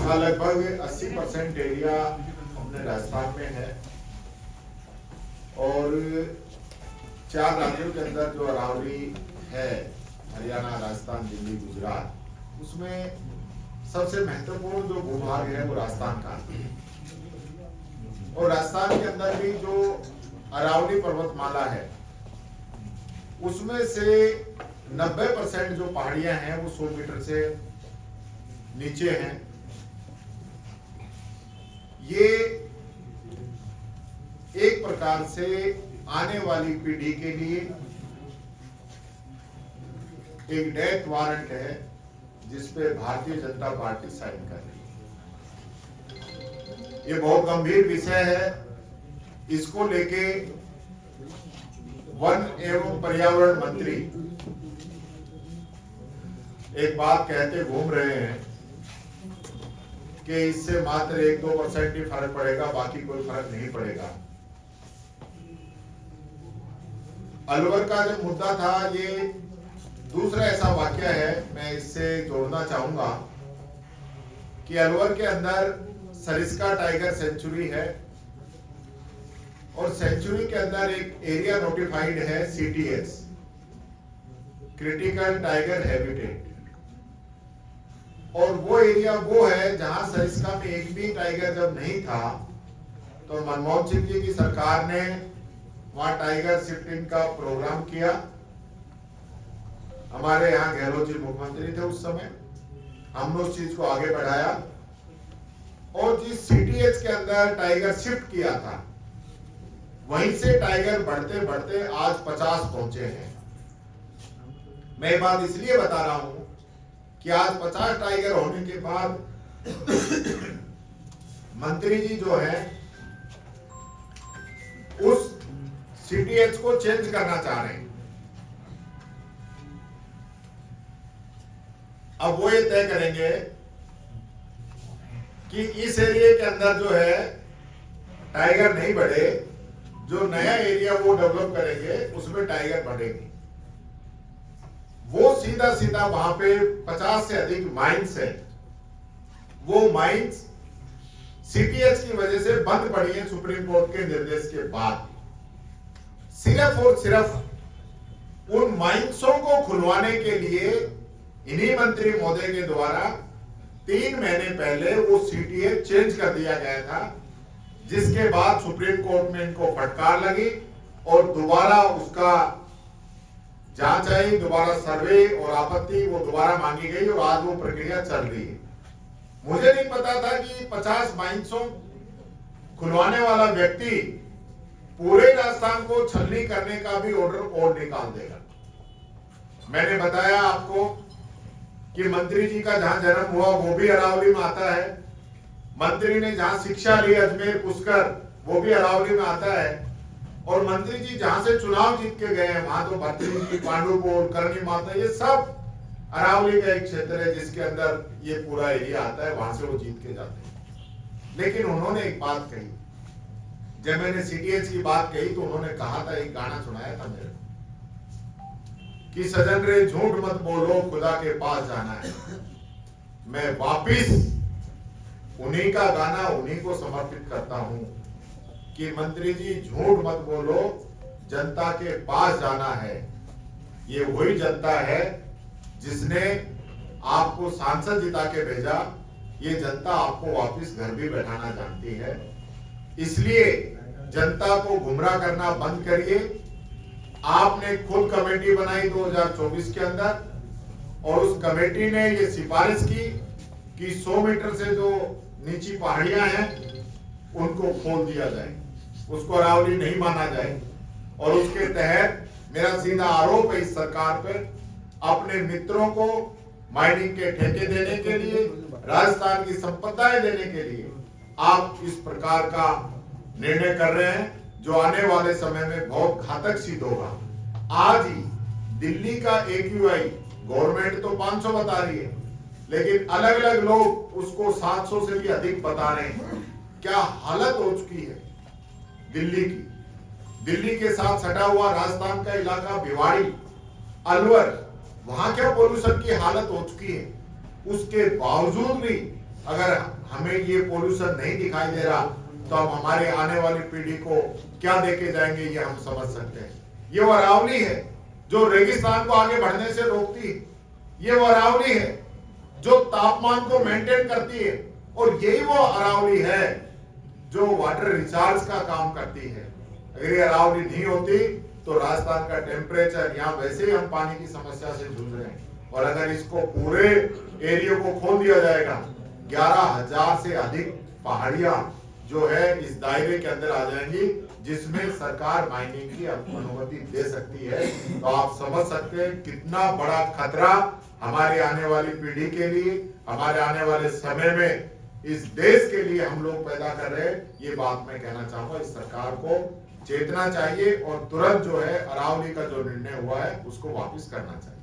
का लगभग 80% एरिया अपने राजस्थान में है और 4 राज्यों के अंदर जो अरावली है, हरियाणा, राजस्थान, दिल्ली, गुजरात, उसमें सबसे महत्वपूर्ण जो भूभाग है वो राजस्थान का है। और राजस्थान के अंदर भी जो अरावली पर्वतमाला है उसमें से 90% जो पहाड़ियां हैं वो 100 मीटर से नीचे हैं। ये एक प्रकार से आने वाली पीढ़ी के लिए एक डेथ वारंट है जिसपे भारतीय जनता पार्टी साइन कर रही है। ये बहुत गंभीर विषय है। इसको लेके वन एवं पर्यावरण मंत्री एक बात कहते घूम रहे हैं कि इससे मात्र 1-2% ही फर्क पड़ेगा, बाकी कोई फर्क नहीं पड़ेगा। अलवर का जो मुद्दा था, ये दूसरा ऐसा वाक्य है, मैं इससे जोड़ना चाहूंगा कि अलवर के अंदर सरिस्का टाइगर सेंचुरी है और सेंचुरी के अंदर एक एरिया नोटिफाइड है CTH, क्रिटिकल टाइगर हैबिटेट। और वो एरिया वो है जहां सरिस्का में एक भी टाइगर जब नहीं था तो मनमोहन सिंह जी की सरकार ने वहां टाइगर शिफ्टिंग का प्रोग्राम किया। हमारे यहाँ गहलोत जी मुख्यमंत्री थे उस समय, हमने उस चीज को आगे बढ़ाया और जिस CTH के अंदर टाइगर शिफ्ट किया था वहीं से टाइगर बढ़ते बढ़ते आज 50 पहुंचे हैं। मैं ये बात इसलिए बता रहा हूं कि आज 50 टाइगर होने के बाद मंत्री जी जो है उस CTH को चेंज करना चाह रहे हैं। अब वो ये तय करेंगे कि इस एरिया के अंदर जो है टाइगर नहीं बढ़े, जो नया एरिया वो डेवलप करेंगे उसमें टाइगर बढ़ेंगे। वो सीधा सीधा वहां पे 50 से अधिक माइंस है। वो माइंस CTH की वजह से बंद पड़ी है सुप्रीम कोर्ट के निर्देश के बाद। सिर्फ और सिर्फ उन माइंसों को खुलवाने के लिए इन्हीं मंत्री महोदय के द्वारा 3 महीने पहले वो CTH चेंज कर दिया गया था, जिसके बाद सुप्रीम कोर्ट में इनको फटकार लगी और दोबारा उसका जांच आई, दोबारा सर्वे और आपत्ति वो दोबारा मांगी गई और आज वो प्रक्रिया चल रही है। मुझे नहीं पता था कि 50 माइंसों खुलवाने वाला व्यक्ति पूरे राजस्थान को छलनी करने का भी ऑर्डर और निकाल देगा। मैंने बताया आपको कि मंत्री जी का जहां जन्म हुआ वो भी अरावली में आता है, मंत्री ने जहां शिक्षा ली अजमेर पुष्कर वो भी अरावली में आता है, और मंत्री जी जहां से चुनाव जीत के गए हैं वहां तो भत्रीजी, पांडुपुर, करनी माता, ये सब अरावली का एक क्षेत्र है जिसके अंदर ये पूरा एरिया आता है, वहां से वो जीत के जाते हैं। लेकिन उन्होंने एक बात कही, जब मैंने CTH की बात कही तो उन्होंने कहा था, एक गाना सुनाया था मेरे कि सजन रे झूठ मत बोलो, खुदा के पास जाना है। मैं वापिस उन्हीं का गाना उन्हीं को समर्पित करता हूं कि मंत्री जी झूठ मत बोलो, जनता के पास जाना है। ये वही जनता है जिसने आपको सांसद जिता के भेजा, ये जनता आपको वापस घर भी बैठाना जानती है। इसलिए जनता को गुमराह करना बंद करिए। आपने खुद कमेटी बनाई 2024 के अंदर और उस कमेटी ने ये सिफारिश की कि 100 मीटर से जो नीची पहाड़ियां हैं उनको खोल दिया जाए, उसको अरावली नहीं माना जाए। और उसके तहत मेरा सीधा आरोप है इस सरकार पर, अपने मित्रों को माइनिंग के ठेके देने के लिए, राजस्थान की संपदाएं देने के लिए आप इस प्रकार का निर्णय कर रहे हैं जो आने वाले समय में बहुत घातक सिद्ध होगा। आज ही दिल्ली का AQI गवर्नमेंट तो 500 बता रही है, लेकिन अलग अलग लोग उसको 700 से भी अधिक बता रहे हैं। क्या हालत हो चुकी है दिल्ली की। दिल्ली के साथ सटा हुआ राजस्थान का इलाका भिवाड़ी, अलवर, वहां क्या पोल्यूशन की हालत हो चुकी है। उसके बावजूद भी अगर हमें ये पोल्यूशन नहीं दिखाई दे रहा तो हम हमारे आने वाली पीढ़ी को क्या देके जाएंगे ये हम समझ सकते हैं। ये वो अरावली है जो रेगिस्तान को आगे बढ़ने से रोकती है, ये वो अरावली है जो तापमान को मेंटेन करती है, और यही वो अरावली है जो वाटर रिचार्ज का काम करती है। अगर ये अरावली नहीं होती तो राजस्थान का टेम्परेचर, यहाँ वैसे ही हम पानी की समस्या से जूझ रहे हैं, और अगर इसको पूरे एरिया को खोल दिया जाएगा, 11,000 से अधिक पहाड़ियां जो है इस दायरे के अंदर आ जाएंगी जिसमें सरकार माइनिंग की अनुमति दे सकती है। तो आप समझ सकते हैं कितना बड़ा खतरा हमारे आने वाली पीढ़ी के लिए, हमारे आने वाले समय में इस देश के लिए हम लोग पैदा कर रहे हैं। ये बात मैं कहना चाहूंगा, इस सरकार को चेतना चाहिए और तुरंत जो है अरावली का जो निर्णय हुआ है उसको वापस करना चाहिए।